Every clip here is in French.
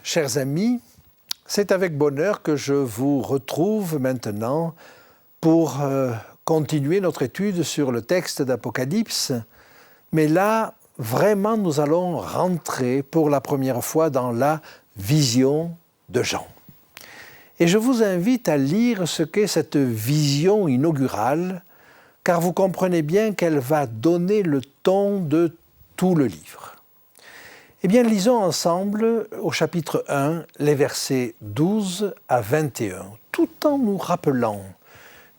Chers amis, c'est avec bonheur que je vous retrouve maintenant pour continuer notre étude sur le texte d'Apocalypse. Mais là, vraiment, nous allons rentrer pour la première fois dans la vision de Jean. Et je vous invite à lire ce qu'est cette vision inaugurale, car vous comprenez bien qu'elle va donner le ton de tout le livre. Eh bien, lisons ensemble au chapitre 1, les versets 12 à 21, tout en nous rappelant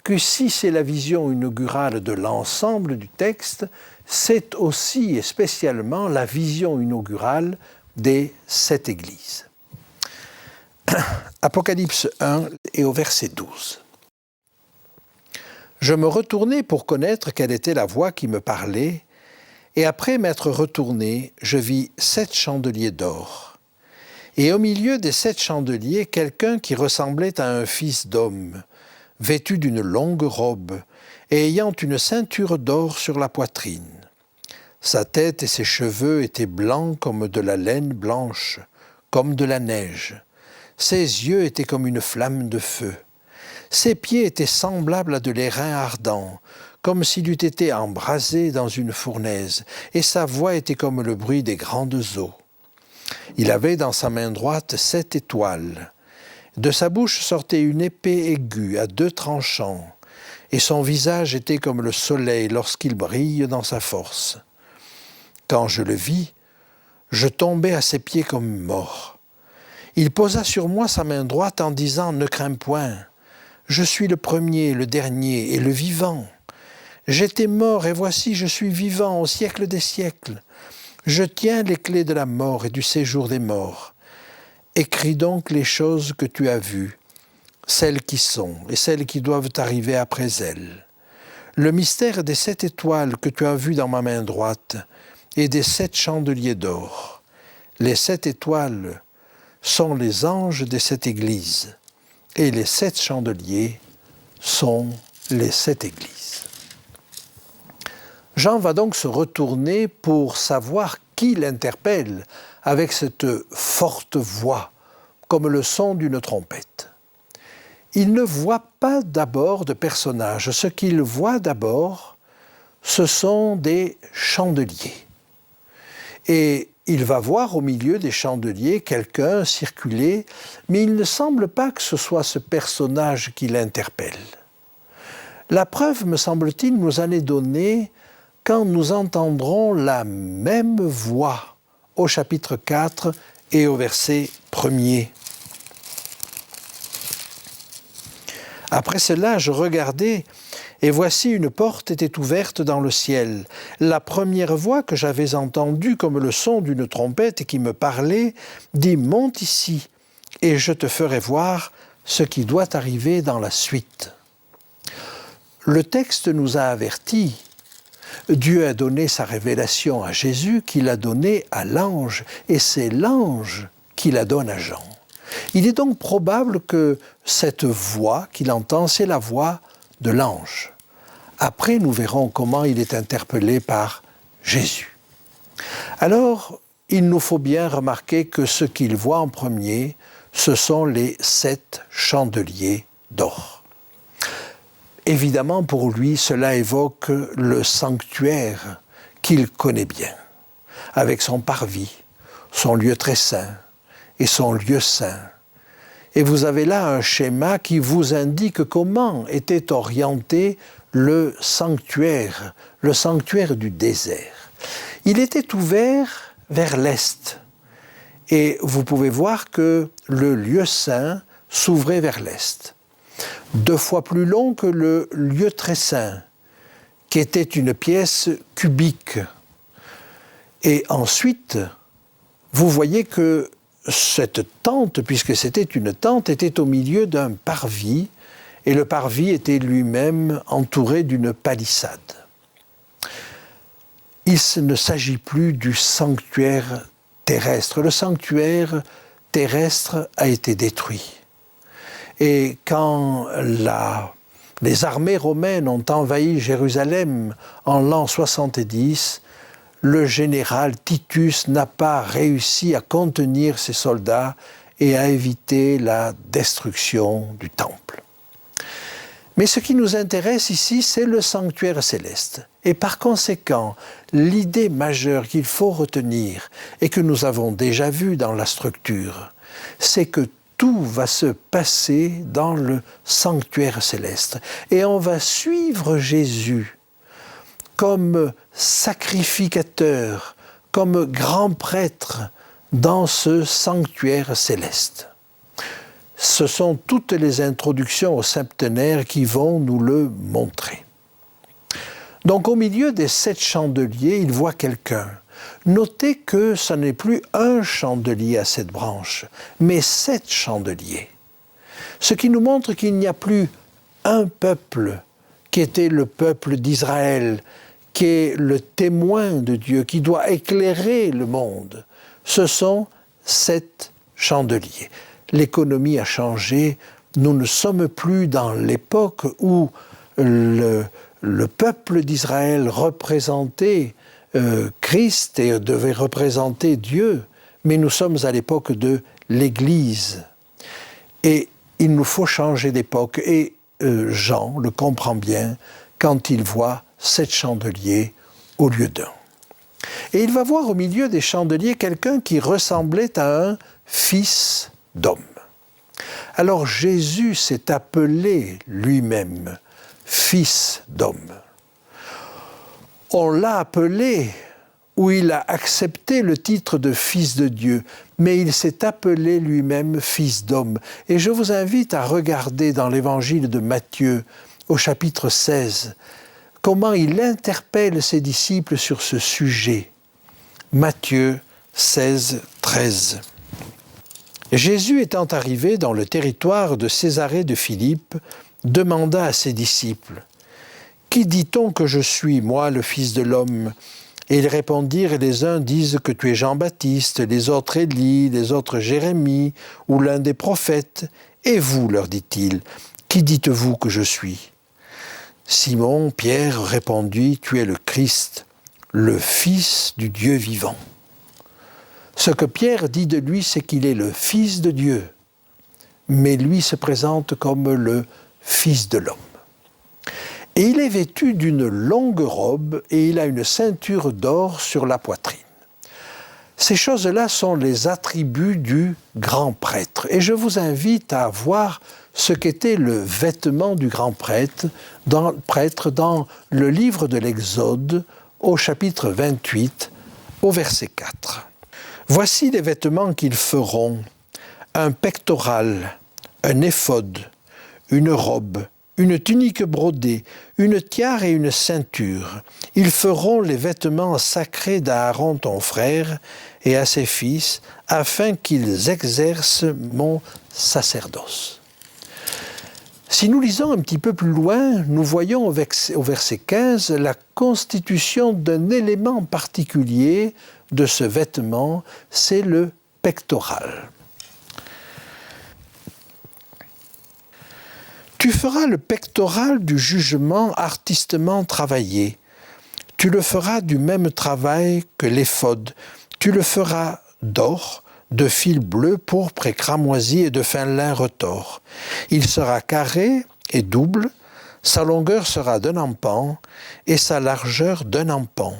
que si c'est la vision inaugurale de l'ensemble du texte, c'est aussi et spécialement la vision inaugurale des 7 églises. Apocalypse 1 et au verset 12. Je me retournai pour connaître quelle était la voix qui me parlait, et après m'être retourné, je vis 7 chandeliers d'or. Et au milieu des 7 chandeliers, quelqu'un qui ressemblait à un fils d'homme, vêtu d'une longue robe, et ayant une ceinture d'or sur la poitrine. Sa tête et ses cheveux étaient blancs comme de la laine blanche, comme de la neige. Ses yeux étaient comme une flamme de feu. Ses pieds étaient semblables à de l'airain ardent, comme s'il eût été embrasé dans une fournaise, et sa voix était comme le bruit des grandes eaux. Il avait dans sa main droite 7 étoiles. De sa bouche sortait une épée aiguë à 2 tranchants, et son visage était comme le soleil lorsqu'il brille dans sa force. Quand je le vis, je tombai à ses pieds comme mort. Il posa sur moi sa main droite en disant « Ne crains point, je suis le premier, le dernier et le vivant. J'étais mort et voici je suis vivant au siècle des siècles. Je tiens les clés de la mort et du séjour des morts. Écris donc les choses que tu as vues, celles qui sont et celles qui doivent arriver après elles. Le mystère des 7 étoiles que tu as vues dans ma main droite et des 7 chandeliers d'or. Les 7 étoiles sont les anges des 7 églises et les 7 chandeliers sont les 7 églises. Jean va donc se retourner pour savoir qui l'interpelle avec cette forte voix, comme le son d'une trompette. Il ne voit pas d'abord de personnages. Ce qu'il voit d'abord, ce sont des chandeliers. Et il va voir au milieu des chandeliers quelqu'un circuler, mais il ne semble pas que ce soit ce personnage qui l'interpelle. La preuve, me semble-t-il, nous en est donnée quand nous entendrons la même voix au chapitre 4 et au verset 1er. Après cela, je regardai, et voici une porte était ouverte dans le ciel. La première voix que j'avais entendue comme le son d'une trompette et qui me parlait, dit « Monte ici, et je te ferai voir ce qui doit arriver dans la suite. » Le texte nous a avertis. Dieu a donné sa révélation à Jésus qu'il a donnée à l'ange, et c'est l'ange qui la donne à Jean. Il est donc probable que cette voix qu'il entend, c'est la voix de l'ange. Après, nous verrons comment il est interpellé par Jésus. Alors, il nous faut bien remarquer que ce qu'il voit en premier, ce sont les 7 chandeliers d'or. Évidemment, pour lui, cela évoque le sanctuaire qu'il connaît bien, avec son parvis, son lieu très saint et son lieu saint. Et vous avez là un schéma qui vous indique comment était orienté le sanctuaire du désert. Il était ouvert vers l'est, et vous pouvez voir que le lieu saint s'ouvrait vers l'est. 2 fois plus long que le lieu très saint, qui était une pièce cubique Et ensuite, vous voyez que cette tente, puisque c'était une tente, était au milieu d'un parvis, et le parvis était lui-même entouré d'une palissade. Il ne s'agit plus du sanctuaire terrestre. Le sanctuaire terrestre a été détruit. Et quand les armées romaines ont envahi Jérusalem en l'an 70, le général Titus n'a pas réussi à contenir ses soldats et à éviter la destruction du temple. Mais ce qui nous intéresse ici, c'est le sanctuaire céleste. Et par conséquent, l'idée majeure qu'il faut retenir, et que nous avons déjà vue dans la structure, c'est que tout va se passer dans le sanctuaire céleste. Et on va suivre Jésus comme sacrificateur, comme grand prêtre dans ce sanctuaire céleste. Ce sont toutes les introductions au septenaire qui vont nous le montrer. Donc au milieu des 7 chandeliers, il voit quelqu'un. Notez que ce n'est plus un chandelier à 7 branches, mais 7 chandeliers. Ce qui nous montre qu'il n'y a plus un peuple qui était le peuple d'Israël, qui est le témoin de Dieu, qui doit éclairer le monde. Ce sont 7 chandeliers. L'économie a changé. Nous ne sommes plus dans l'époque où le peuple d'Israël représentait Christ et devait représenter Dieu, mais nous sommes à l'époque de l'Église. Et il nous faut changer d'époque. Et Jean le comprend bien quand il voit 7 chandeliers au lieu d'un. Et il va voir au milieu des chandeliers quelqu'un qui ressemblait à un fils d'homme. Alors Jésus s'est appelé lui-même fils d'homme. On l'a appelé, ou il a accepté le titre de fils de Dieu, mais il s'est appelé lui-même fils d'homme. Et je vous invite à regarder dans l'évangile de Matthieu, au chapitre 16, comment il interpelle ses disciples sur ce sujet. Matthieu 16, 13. Jésus étant arrivé dans le territoire de Césarée de Philippe, demanda à ses disciples, « Qui dit-on que je suis, moi, le Fils de l'homme » Et ils répondirent, et les uns disent que tu es Jean-Baptiste, les autres Élie, les autres Jérémie, ou l'un des prophètes. Et vous, leur dit-il, qui dites-vous que je suis ? Simon, Pierre répondit, tu es le Christ, le Fils du Dieu vivant. Ce que Pierre dit de lui, c'est qu'il est le Fils de Dieu, mais lui se présente comme le Fils de l'homme. Et il est vêtu d'une longue robe et il a une ceinture d'or sur la poitrine. Ces choses-là sont les attributs du grand prêtre. Et je vous invite à voir ce qu'était le vêtement du grand prêtre dans le livre de l'Exode, au chapitre 28, au verset 4. Voici les vêtements qu'ils feront, un pectoral, un éphod, une robe, une tunique brodée, une tiare et une ceinture. Ils feront les vêtements sacrés d'Aaron ton frère et à ses fils, afin qu'ils exercent mon sacerdoce. Si nous lisons un petit peu plus loin, nous voyons au verset 15 la constitution d'un élément particulier de ce vêtement, c'est le pectoral. Tu feras le pectoral du jugement artistement travaillé. Tu le feras du même travail que l'éphod. Tu le feras d'or, de fil bleu, pourpre et cramoisi et de fin lin retors. Il sera carré et double, sa longueur sera d'un empan et sa largeur d'un empan.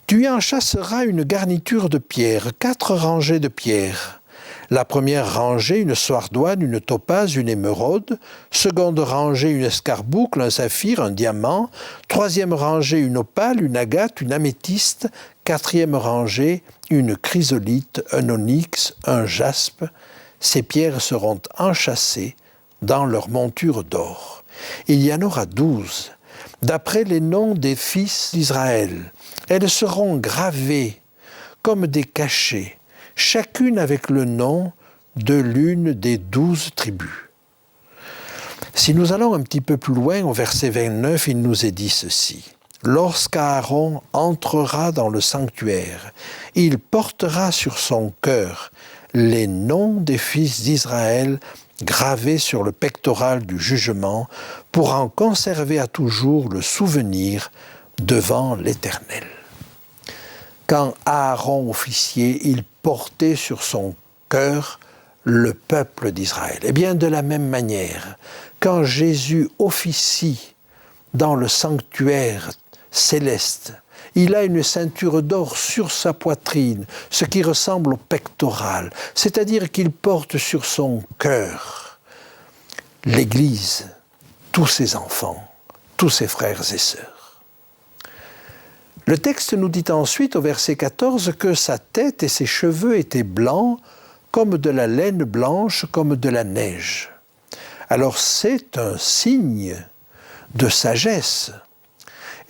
Tu y enchâsseras une garniture de pierre, 4 rangées de pierres. La première rangée, une soie-d'oine, une topaze, une émeraude. Seconde rangée, une escarboucle, un saphir, un diamant. Troisième rangée, une opale, une agate, une améthyste. Quatrième rangée, une chrysolite, un onyx, un jaspe. Ces pierres seront enchâssées dans leur monture d'or. Il y en aura 12, d'après les noms des fils d'Israël. Elles seront gravées comme des cachets, chacune avec le nom de l'une des 12 tribus. Si nous allons un petit peu plus loin, au verset 29, il nous est dit ceci. « Lorsqu'Aaron entrera dans le sanctuaire, il portera sur son cœur les noms des fils d'Israël gravés sur le pectoral du jugement pour en conserver à toujours le souvenir devant l'Éternel. » Quand Aaron officiait, il portait sur son cœur le peuple d'Israël. Eh bien, de la même manière, quand Jésus officie dans le sanctuaire céleste, il a une ceinture d'or sur sa poitrine, ce qui ressemble au pectoral, c'est-à-dire qu'il porte sur son cœur l'Église, tous ses enfants, tous ses frères et sœurs. Le texte nous dit ensuite au verset 14 que sa tête et ses cheveux étaient blancs comme de la laine blanche, comme de la neige. Alors c'est un signe de sagesse.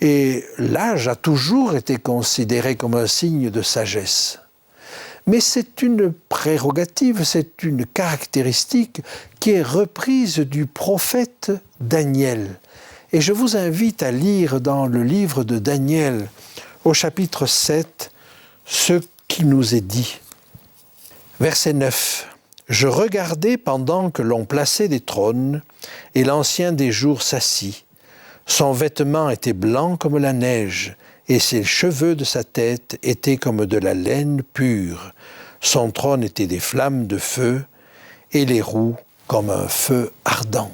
Et l'âge a toujours été considéré comme un signe de sagesse. Mais c'est une prérogative, c'est une caractéristique qui est reprise du prophète Daniel. Et je vous invite à lire dans le livre de Daniel, au chapitre 7, ce qui nous est dit. Verset 9. « Je regardais pendant que l'on plaçait des trônes, et l'Ancien des jours s'assit. Son vêtement était blanc comme la neige, et ses cheveux de sa tête étaient comme de la laine pure. Son trône était des flammes de feu, et les roues comme un feu ardent. »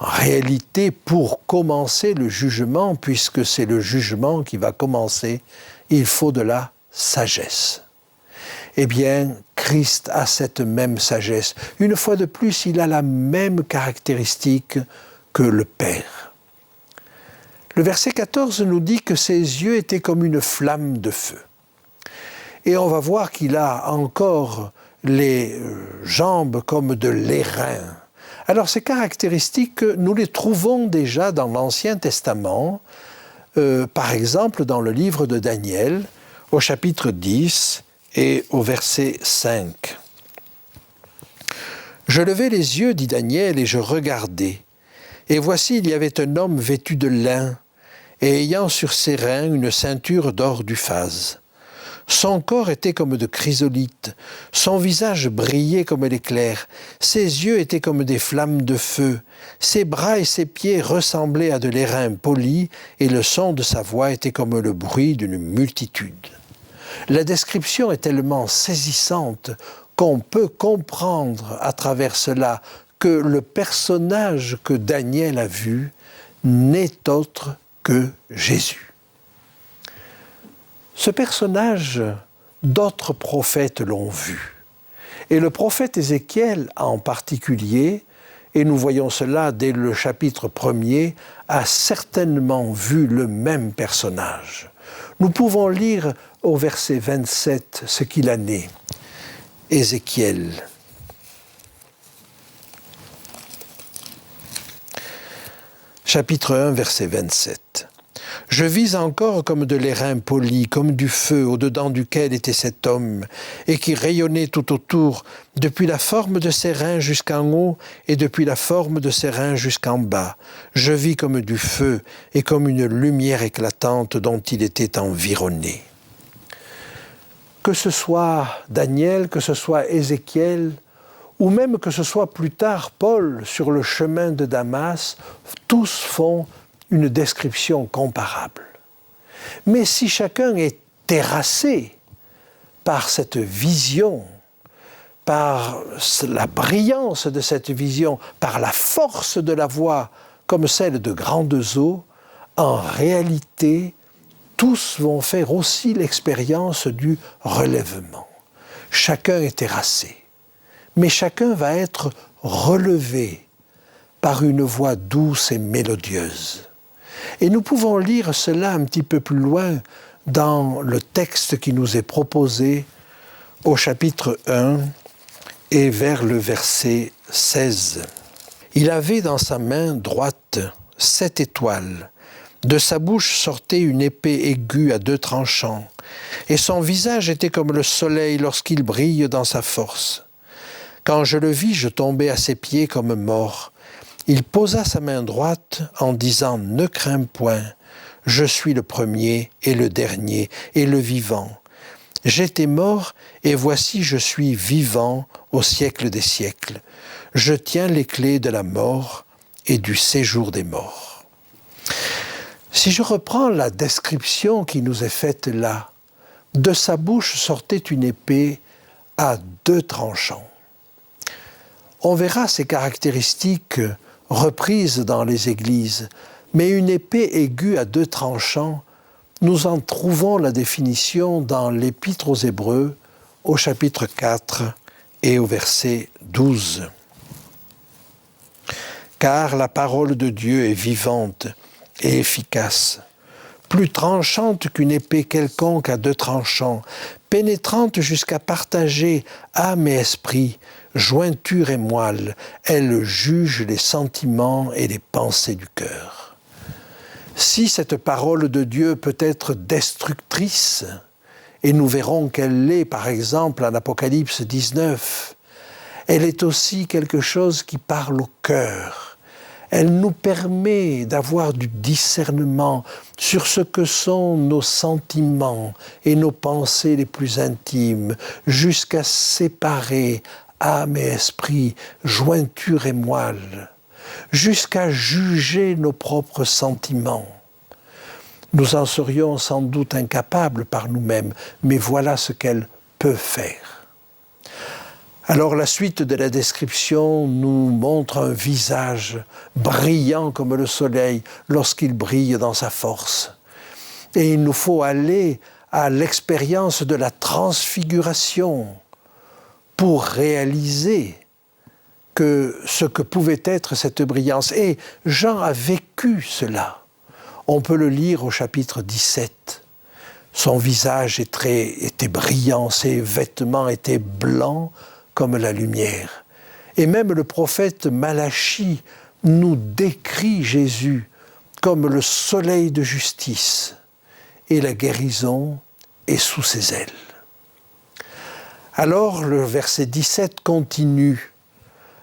En réalité, pour commencer le jugement, puisque c'est le jugement qui va commencer, il faut de la sagesse. Eh bien, Christ a cette même sagesse. Une fois de plus, il a la même caractéristique que le Père. Le verset 14 nous dit que ses yeux étaient comme une flamme de feu. Et on va voir qu'il a encore les jambes comme de l'airain. Alors ces caractéristiques, nous les trouvons déjà dans l'Ancien Testament, par exemple dans le livre de Daniel, au chapitre 10 et au verset 5. « Je levai les yeux, dit Daniel, et je regardai. Et voici, il y avait un homme vêtu de lin, et ayant sur ses reins une ceinture d'or d'Uphaz. Son corps était comme de chrysolite, son visage brillait comme l'éclair, ses yeux étaient comme des flammes de feu, ses bras et ses pieds ressemblaient à de l'airain poli, et le son de sa voix était comme le bruit d'une multitude. » La description est tellement saisissante qu'on peut comprendre à travers cela que le personnage que Daniel a vu n'est autre que Jésus. Ce personnage, d'autres prophètes l'ont vu. Et le prophète Ézéchiel en particulier, et nous voyons cela dès le chapitre 1er, a certainement vu le même personnage. Nous pouvons lire au verset 27 ce qu'il en est. Ézéchiel. Chapitre 1, verset 27. « Je vis encore comme de l'airain poli, comme du feu, au-dedans duquel était cet homme, et qui rayonnait tout autour, depuis la forme de ses reins jusqu'en haut, et depuis la forme de ses reins jusqu'en bas. Je vis comme du feu, et comme une lumière éclatante dont il était environné. » Que ce soit Daniel, que ce soit Ézéchiel, ou même que ce soit plus tard Paul sur le chemin de Damas, tous font une description comparable. Mais si chacun est terrassé par cette vision, par la brillance de cette vision, par la force de la voix, comme celle de grandes eaux, en réalité, tous vont faire aussi l'expérience du relèvement. Chacun est terrassé, mais chacun va être relevé par une voix douce et mélodieuse. Et nous pouvons lire cela un petit peu plus loin dans le texte qui nous est proposé au chapitre 1 et vers le verset 16. « Il avait dans sa main droite 7 étoiles, De sa bouche sortait une épée aiguë à 2 tranchants, et son visage était comme le soleil lorsqu'il brille dans sa force. Quand je le vis, je tombai à ses pieds comme mort. Il posa sa main droite en disant « Ne crains point, je suis le premier et le dernier et le vivant. J'étais mort et voici je suis vivant au siècle des siècles. Je tiens les clés de la mort et du séjour des morts. » Si je reprends la description qui nous est faite là, de sa bouche sortait une épée à 2 tranchants. On verra ces caractéristiques reprises dans les églises, mais une épée aiguë à 2 tranchants, nous en trouvons la définition dans l'Épître aux Hébreux, au chapitre 4 et au verset 12. Car la parole de Dieu est vivante et efficace, plus tranchante qu'une épée quelconque à 2 tranchants, pénétrante jusqu'à partager âme et esprit, jointure et moelle, elle juge les sentiments et les pensées du cœur. Si cette parole de Dieu peut être destructrice, et nous verrons qu'elle l'est par exemple en Apocalypse 19, elle est aussi quelque chose qui parle au cœur. Elle nous permet d'avoir du discernement sur ce que sont nos sentiments et nos pensées les plus intimes, jusqu'à séparer âme et esprit, jointure et moelle, jusqu'à juger nos propres sentiments. Nous en serions sans doute incapables par nous-mêmes, mais voilà ce qu'elle peut faire. Alors la suite de la description nous montre un visage brillant comme le soleil lorsqu'il brille dans sa force. Et il nous faut aller à l'expérience de la transfiguration pour réaliser ce que pouvait être cette brillance. Et Jean a vécu cela. On peut le lire au chapitre 17. Son visage était brillant, ses vêtements étaient blancs comme la lumière. Et même le prophète Malachie nous décrit Jésus comme le soleil de justice, et la guérison est sous ses ailes. Alors le verset 17 continue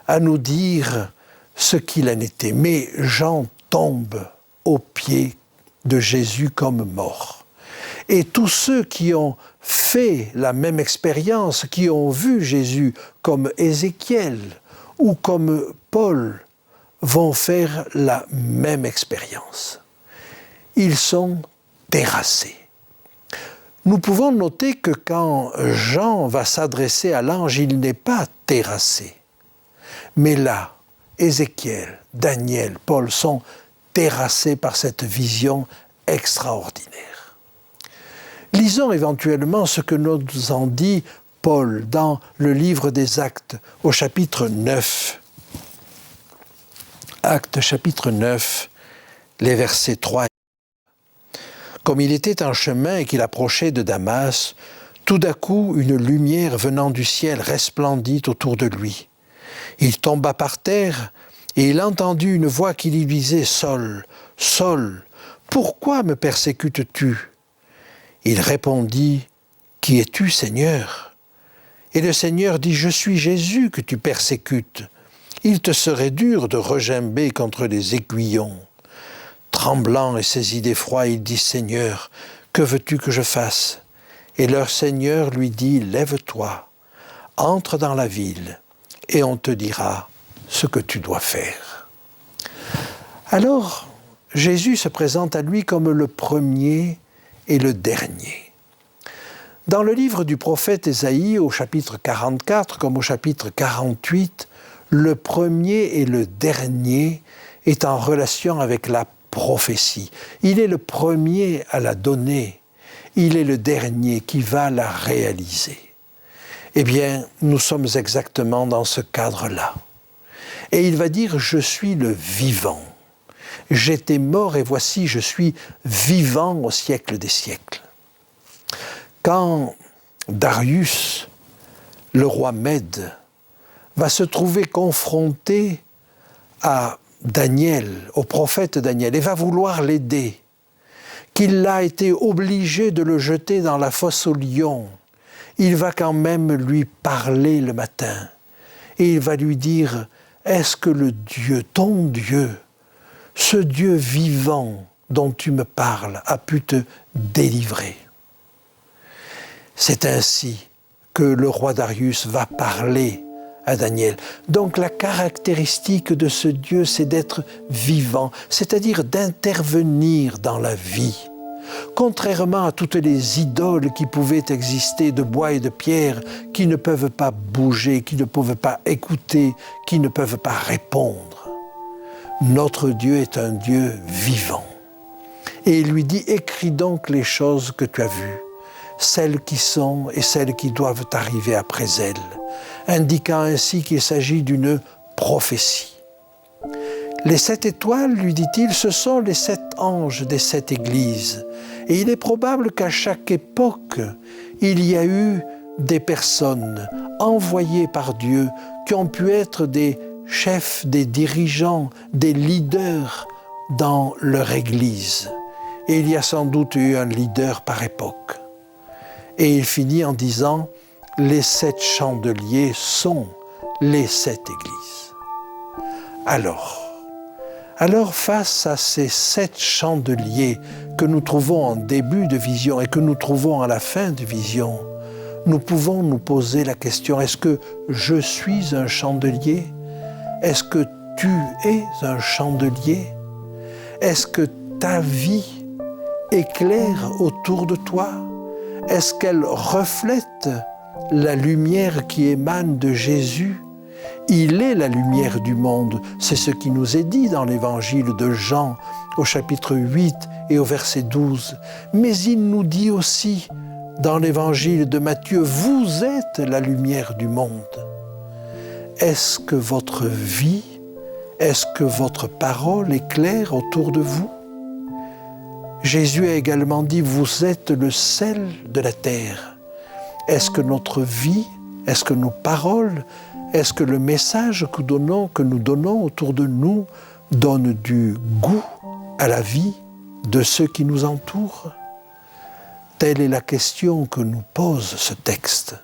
à nous dire ce qu'il en était. Mais Jean tombe aux pieds de Jésus comme mort. Et tous ceux qui ont fait la même expérience, qui ont vu Jésus comme Ézéchiel ou comme Paul, vont faire la même expérience. Ils sont terrassés. Nous pouvons noter que quand Jean va s'adresser à l'ange, il n'est pas terrassé. Mais là, Ézéchiel, Daniel, Paul sont terrassés par cette vision extraordinaire. Lisons éventuellement ce que nous en dit Paul dans le livre des Actes, au chapitre 9. Actes chapitre 9, les versets 3. Comme il était en chemin et qu'il approchait de Damas, tout d'un coup une lumière venant du ciel resplendit autour de lui. Il tomba par terre et il entendit une voix qui lui disait « Saul, Saul, pourquoi me persécutes-tu » Il répondit « Qui es-tu, Seigneur » Et le Seigneur dit « Je suis Jésus que tu persécutes. Il te serait dur de regimber contre les aiguillons. » Tremblant et saisi d'effroi, il dit « Seigneur, que veux-tu que je fasse » Et leur Seigneur lui dit « Lève-toi, entre dans la ville, et on te dira ce que tu dois faire. » Alors, Jésus se présente à lui comme le premier et le dernier. Dans le livre du prophète Ésaïe, au chapitre 44 comme au chapitre 48, le premier et le dernier est en relation avec la prophétie. Il est le premier à la donner, il est le dernier qui va la réaliser. Eh bien, nous sommes exactement dans ce cadre-là. Et il va dire « Je suis le vivant. J'étais mort et voici, je suis vivant au siècle des siècles. » Quand Darius, le roi Mède, va se trouver confronté à Daniel, au prophète Daniel, et va vouloir l'aider, qu'il a été obligé de le jeter dans la fosse aux lions, il va quand même lui parler le matin. Et il va lui dire, est-ce que le Dieu, ton Dieu, ce Dieu vivant dont tu me parles, a pu te délivrer? C'est ainsi que le roi Darius va parler à Daniel. Donc la caractéristique de ce Dieu, c'est d'être vivant, c'est-à-dire d'intervenir dans la vie. Contrairement à toutes les idoles qui pouvaient exister de bois et de pierre, qui ne peuvent pas bouger, qui ne peuvent pas écouter, qui ne peuvent pas répondre. Notre Dieu est un Dieu vivant. Et il lui dit, écris donc les choses que tu as vues, celles qui sont et celles qui doivent arriver après elles, indiquant ainsi qu'il s'agit d'une prophétie. Les 7 étoiles, lui dit-il, ce sont les 7 anges des 7 églises. Et il est probable qu'à chaque époque, il y a eu des personnes envoyées par Dieu qui ont pu être des chefs, des dirigeants, des leaders dans leur église. Et il y a sans doute eu un leader par époque. Et il finit en disant, les 7 chandeliers sont les 7 églises. Alors, face à ces 7 chandeliers que nous trouvons en début de vision et que nous trouvons à la fin de vision, nous pouvons nous poser la question, est-ce que je suis un chandelier? Est-ce que tu es un chandelier? Est-ce que ta vie éclaire autour de toi? Est-ce qu'elle reflète la lumière qui émane de Jésus? Il est la lumière du monde. C'est ce qui nous est dit dans l'évangile de Jean au chapitre 8 et au verset 12. Mais il nous dit aussi dans l'évangile de Matthieu, vous êtes la lumière du monde. Est-ce que votre vie, est-ce que votre parole éclaire autour de vous? Jésus a également dit, vous êtes le sel de la terre. Est-ce que notre vie, est-ce que nos paroles, est-ce que le message que nous donnons autour de nous donne du goût à la vie de ceux qui nous entourent? Telle est la question que nous pose ce texte.